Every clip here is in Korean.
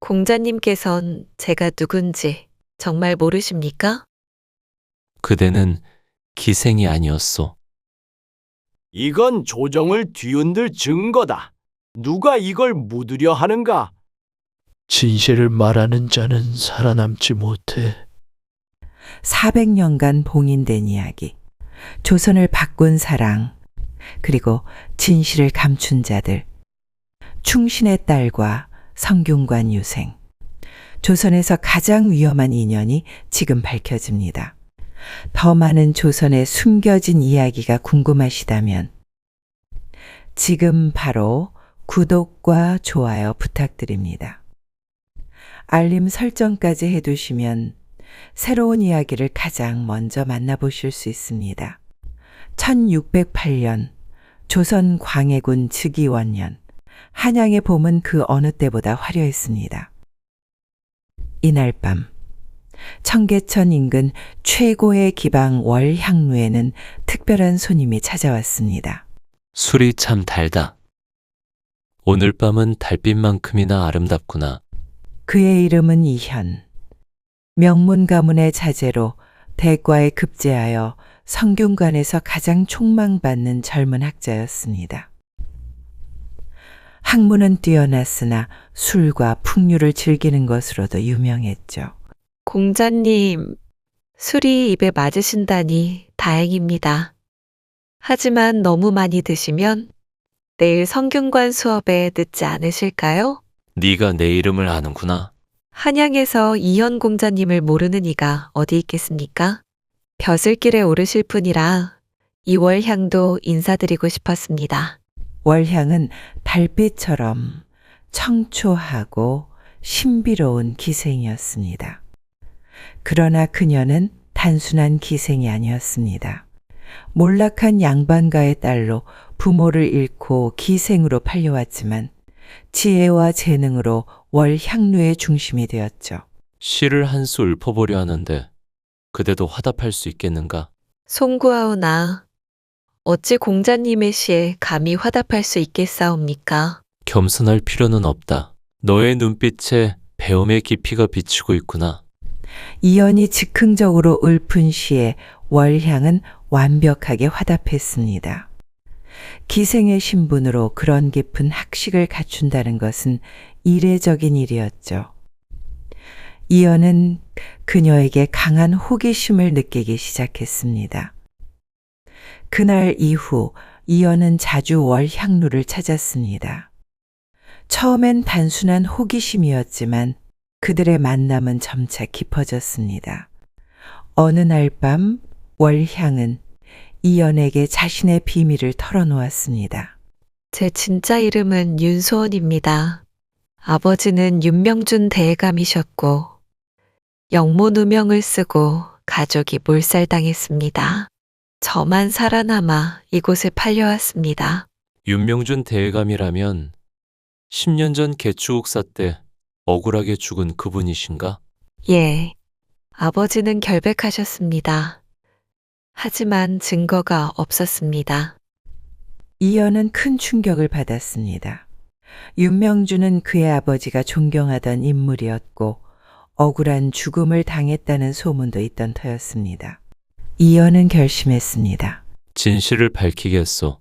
공자님께선 제가 누군지 정말 모르십니까? 그대는 기생이 아니었소. 이건 조정을 뒤흔들 증거다. 누가 이걸 묻으려 하는가? 진실을 말하는 자는 살아남지 못해. 400년간 봉인된 이야기, 조선을 바꾼 사랑, 그리고 진실을 감춘 자들, 충신의 딸과 성균관 유생, 조선에서 가장 위험한 인연이 지금 밝혀집니다. 더 많은 조선의 숨겨진 이야기가 궁금하시다면 지금 바로 구독과 좋아요 부탁드립니다. 알림 설정까지 해두시면 새로운 이야기를 가장 먼저 만나보실 수 있습니다. 1608년 조선 광해군 즉위원년, 한양의 봄은 그 어느 때보다 화려했습니다. 이날 밤 청계천 인근 최고의 기방 월향루에는 특별한 손님이 찾아왔습니다. 술이 참 달다. 오늘 밤은 달빛만큼이나 아름답구나. 그의 이름은 이현. 명문 가문의 자제로 대과에 급제하여 성균관에서 가장 촉망받는 젊은 학자였습니다. 학문은 뛰어났으나 술과 풍류를 즐기는 것으로도 유명했죠. 공자님, 술이 입에 맞으신다니 다행입니다. 하지만 너무 많이 드시면 내일 성균관 수업에 늦지 않으실까요? 네가 내 이름을 아는구나. 한양에서 이현 공자님을 모르는 이가 어디 있겠습니까? 벼슬길에 오르실 분이라 이월향도 인사드리고 싶었습니다. 월향은 달빛처럼 청초하고 신비로운 기생이었습니다. 그러나 그녀는 단순한 기생이 아니었습니다. 몰락한 양반가의 딸로 부모를 잃고 기생으로 팔려왔지만 지혜와 재능으로 월향루의 중심이 되었죠. 시를 한 수 읊어보려 하는데 그대도 화답할 수 있겠는가? 송구하오나 어찌 공자님의 시에 감히 화답할 수 있겠사옵니까? 겸손할 필요는 없다. 너의 눈빛에 배움의 깊이가 비치고 있구나. 이연이 즉흥적으로 읊은 시에 월향은 완벽하게 화답했습니다. 기생의 신분으로 그런 깊은 학식을 갖춘다는 것은 이례적인 일이었죠. 이연은 그녀에게 강한 호기심을 느끼기 시작했습니다. 그날 이후 이연은 자주 월향루를 찾았습니다. 처음엔 단순한 호기심이었지만 그들의 만남은 점차 깊어졌습니다. 어느 날 밤 월향은 이연에게 자신의 비밀을 털어놓았습니다. 제 진짜 이름은 윤소원입니다. 아버지는 윤명준 대감이셨고 영모 누명을 쓰고 가족이 몰살당했습니다. 저만 살아남아 이곳에 팔려왔습니다. 윤명준 대감이라면 10년 전 개추국사 때 억울하게 죽은 그분이신가? 예, 아버지는 결백하셨습니다. 하지만 증거가 없었습니다. 이연은 큰 충격을 받았습니다. 윤명주는 그의 아버지가 존경하던 인물이었고 억울한 죽음을 당했다는 소문도 있던 터였습니다. 이연은 결심했습니다. 진실을 밝히겠소.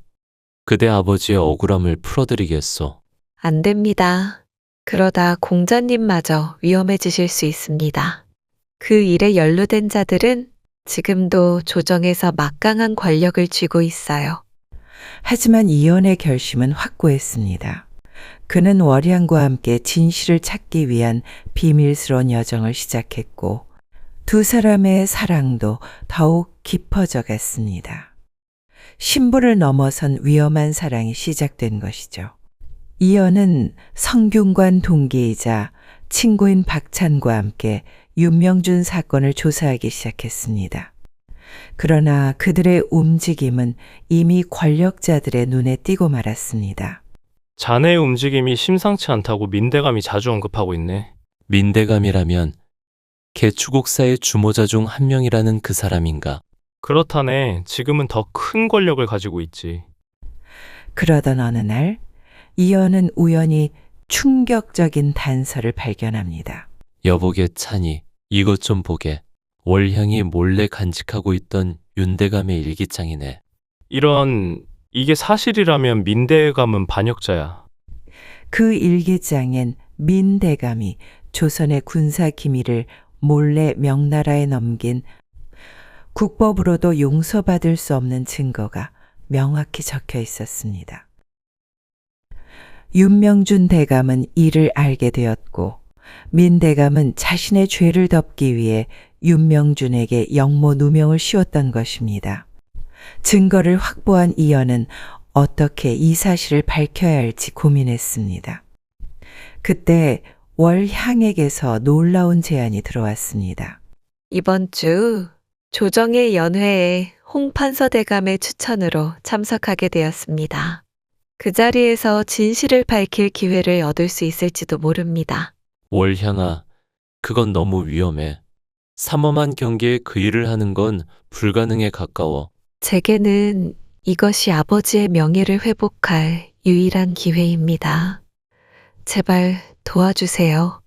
그대 아버지의 억울함을 풀어드리겠소. 안 됩니다. 그러다 공자님마저 위험해지실 수 있습니다. 그 일에 연루된 자들은 지금도 조정에서 막강한 권력을 쥐고 있어요. 하지만 이연의 결심은 확고했습니다. 그는 월향과 함께 진실을 찾기 위한 비밀스러운 여정을 시작했고 두 사람의 사랑도 더욱 깊어져 갔습니다. 신분을 넘어선 위험한 사랑이 시작된 것이죠. 이연은 성균관 동기이자 친구인 박찬과 함께 윤명준 사건을 조사하기 시작했습니다. 그러나 그들의 움직임은 이미 권력자들의 눈에 띄고 말았습니다. 자네의 움직임이 심상치 않다고 민대감이 자주 언급하고 있네. 민대감이라면 개추국사의 주모자 중 한 명이라는 그 사람인가? 그렇다네. 지금은 더 큰 권력을 가지고 있지. 그러던 어느 날 이연은 우연히 충격적인 단서를 발견합니다. 여보게 찬이 이것 좀 보게. 월향이 몰래 간직하고 있던 윤대감의 일기장이네. 이게 사실이라면 민대감은 반역자야. 그 일기장엔 민대감이 조선의 군사 기밀을 몰래 명나라에 넘긴 국법으로도 용서받을 수 없는 증거가 명확히 적혀 있었습니다. 윤명준 대감은 이를 알게 되었고 민대감은 자신의 죄를 덮기 위해 윤명준에게 영모 누명을 씌웠던 것입니다. 증거를 확보한 이연은 어떻게 이 사실을 밝혀야 할지 고민했습니다. 그때 월향에게서 놀라운 제안이 들어왔습니다. 이번 주 조정의 연회에 홍판서 대감의 추천으로 참석하게 되었습니다. 그 자리에서 진실을 밝힐 기회를 얻을 수 있을지도 모릅니다. 월향아, 그건 너무 위험해. 삼엄한 경계에 그 일을 하는 건 불가능에 가까워. 제게는 이것이 아버지의 명예를 회복할 유일한 기회입니다. 제발 도와주세요.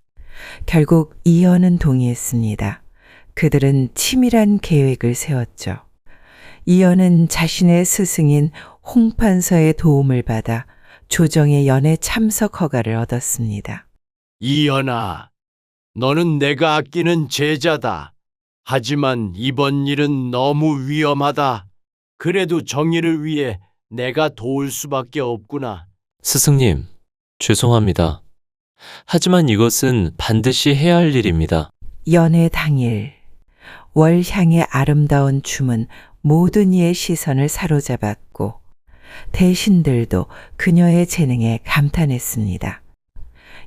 결국 이연은 동의했습니다. 그들은 치밀한 계획을 세웠죠. 이연은 자신의 스승인 홍판서의 도움을 받아 조정의 연회 참석 허가를 얻었습니다. 이연아, 너는 내가 아끼는 제자다. 하지만 이번 일은 너무 위험하다. 그래도 정의를 위해 내가 도울 수밖에 없구나. 스승님, 죄송합니다. 하지만 이것은 반드시 해야 할 일입니다. 연회 당일 월향의 아름다운 춤은 모든 이의 시선을 사로잡았고 대신들도 그녀의 재능에 감탄했습니다.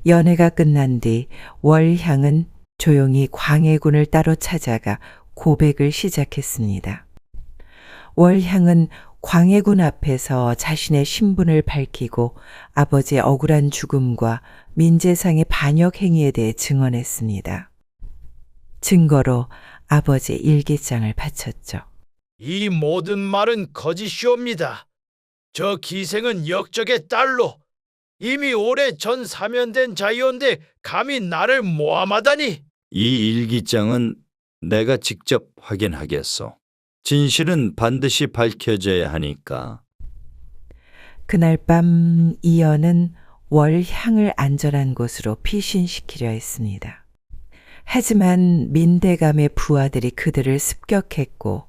연회가 끝난 뒤 월향은 조용히 광해군을 따로 찾아가 고백을 시작했습니다. 월향은 광해군 앞에서 자신의 신분을 밝히고 아버지의 억울한 죽음과 민재상의 반역 행위에 대해 증언했습니다. 증거로 아버지의 일기장을 바쳤죠. 이 모든 말은 거짓이옵니다. 저 기생은 역적의 딸로 이미 오래 전 사면된 자이온데 감히 나를 모함하다니. 이 일기장은 내가 직접 확인하겠소. 진실은 반드시 밝혀져야 하니까. 그날 밤 이연은 월향을 안전한 곳으로 피신시키려 했습니다. 하지만 민대감의 부하들이 그들을 습격했고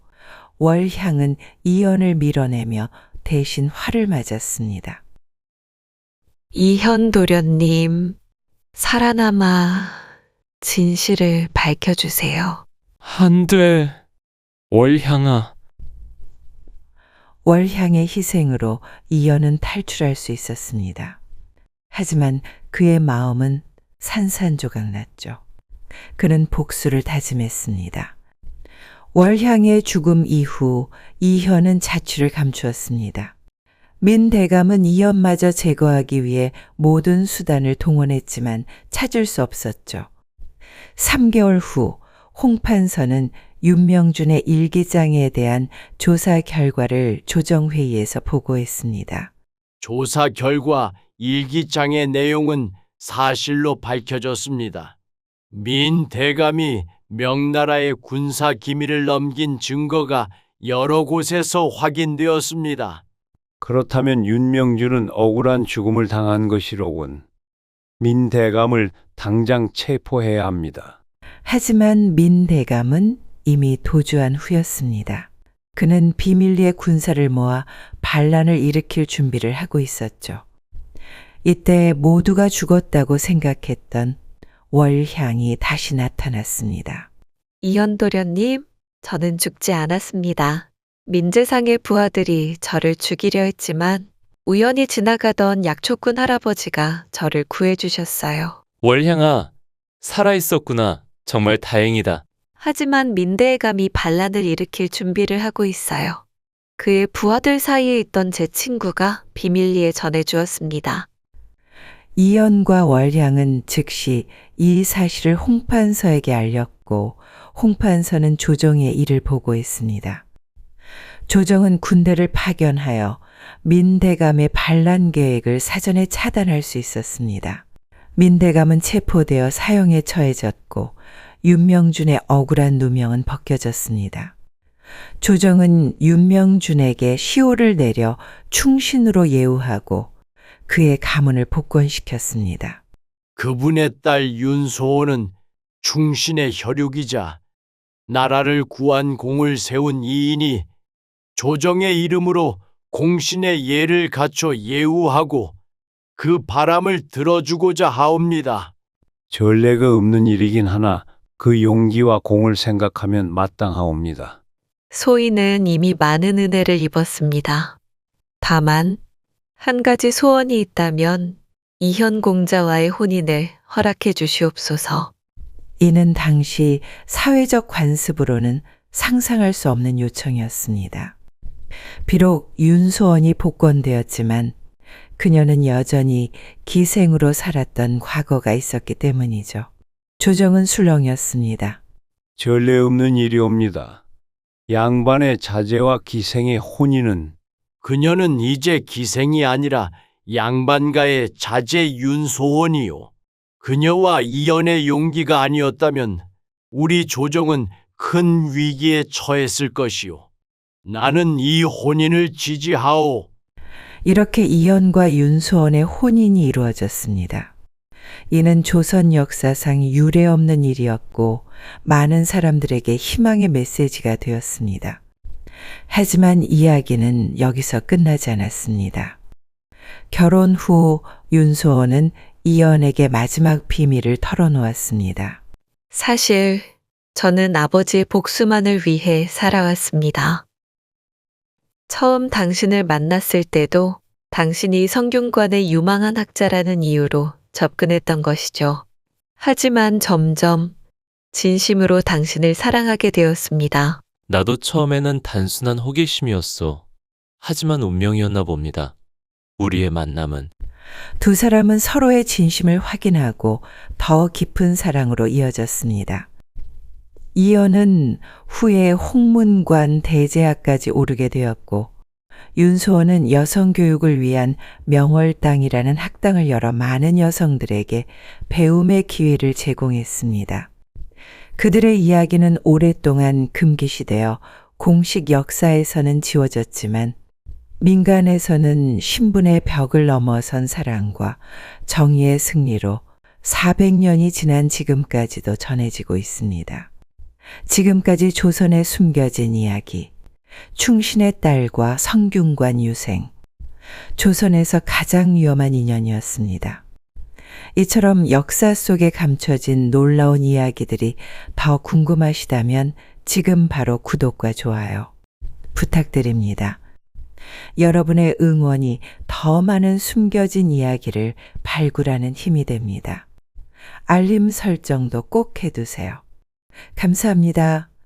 월향은 이연을 밀어내며 대신 화를 맞았습니다. 이현도련님, 살아남아 진실을 밝혀주세요. 안 돼. 월향아. 월향의 희생으로 이연은 탈출할 수 있었습니다. 하지만 그의 마음은 산산조각났죠. 그는 복수를 다짐했습니다. 월향의 죽음 이후 이현은 자취를 감추었습니다. 민대감은 이연마저 제거하기 위해 모든 수단을 동원했지만 찾을 수 없었죠. 3개월 후 홍판서는 윤명준의 일기장에 대한 조사 결과를 조정회의에서 보고했습니다. 조사 결과 일기장의 내용은 사실로 밝혀졌습니다. 민 대감이 명나라의 군사 기밀을 넘긴 증거가 여러 곳에서 확인되었습니다. 그렇다면 윤명준은 억울한 죽음을 당한 것이로군. 민대감을 당장 체포해야 합니다. 하지만 민대감은 이미 도주한 후였습니다. 그는 비밀리에 군사를 모아 반란을 일으킬 준비를 하고 있었죠. 이때 모두가 죽었다고 생각했던 월향이 다시 나타났습니다. 이현도련님, 저는 죽지 않았습니다. 민재상의 부하들이 저를 죽이려 했지만 우연히 지나가던 약초꾼 할아버지가 저를 구해주셨어요. 월향아, 살아있었구나. 정말 다행이다. 하지만 민대의 감이 반란을 일으킬 준비를 하고 있어요. 그의 부하들 사이에 있던 제 친구가 비밀리에 전해주었습니다. 이연과 월향은 즉시 이 사실을 홍판서에게 알렸고 홍판서는 조정의 일을 보고했습니다. 조정은 군대를 파견하여 민대감의 반란 계획을 사전에 차단할 수 있었습니다. 민대감은 체포되어 사형에 처해졌고 윤명준의 억울한 누명은 벗겨졌습니다. 조정은 윤명준에게 시호를 내려 충신으로 예우하고 그의 가문을 복권시켰습니다. 그분의 딸 윤소호는 충신의 혈육이자 나라를 구한 공을 세운 이인이 조정의 이름으로 공신의 예를 갖춰 예우하고 그 바람을 들어주고자 하옵니다. 전례가 없는 일이긴 하나 그 용기와 공을 생각하면 마땅하옵니다. 소인은 이미 많은 은혜를 입었습니다. 다만 한 가지 소원이 있다면 이현 공자와의 혼인을 허락해 주시옵소서. 이는 당시 사회적 관습으로는 상상할 수 없는 요청이었습니다. 비록 윤소원이 복권되었지만 그녀는 여전히 기생으로 살았던 과거가 있었기 때문이죠. 조정은 술렁이었습니다. 전례 없는 일이옵니다. 양반의 자제와 기생의 혼인은 그녀는 이제 기생이 아니라 양반가의 자제 윤소원이요. 그녀와 이연의 용기가 아니었다면 우리 조정은 큰 위기에 처했을 것이요. 나는 이 혼인을 지지하오. 이렇게 이연과 윤소원의 혼인이 이루어졌습니다. 이는 조선 역사상 유례없는 일이었고 많은 사람들에게 희망의 메시지가 되었습니다. 하지만 이야기는 여기서 끝나지 않았습니다. 결혼 후 윤소원은 이연에게 마지막 비밀을 털어놓았습니다. 사실 저는 아버지의 복수만을 위해 살아왔습니다. 처음 당신을 만났을 때도 당신이 성균관의 유망한 학자라는 이유로 접근했던 것이죠. 하지만 점점 진심으로 당신을 사랑하게 되었습니다. 나도 처음에는 단순한 호기심이었어. 하지만 운명이었나 봅니다. 우리의 만남은 두 사람은 서로의 진심을 확인하고 더 깊은 사랑으로 이어졌습니다. 이연은 후에 홍문관 대제학까지 오르게 되었고 윤소원은 여성교육을 위한 명월당이라는 학당을 열어 많은 여성들에게 배움의 기회를 제공했습니다. 그들의 이야기는 오랫동안 금기시되어 공식 역사에서는 지워졌지만 민간에서는 신분의 벽을 넘어선 사랑과 정의의 승리로 400년이 지난 지금까지도 전해지고 있습니다. 지금까지 조선에 숨겨진 이야기, 충신의 딸과 성균관 유생, 조선에서 가장 위험한 인연이었습니다. 이처럼 역사 속에 감춰진 놀라운 이야기들이 더 궁금하시다면 지금 바로 구독과 좋아요 부탁드립니다. 여러분의 응원이 더 많은 숨겨진 이야기를 발굴하는 힘이 됩니다. 알림 설정도 꼭 해두세요. 감사합니다.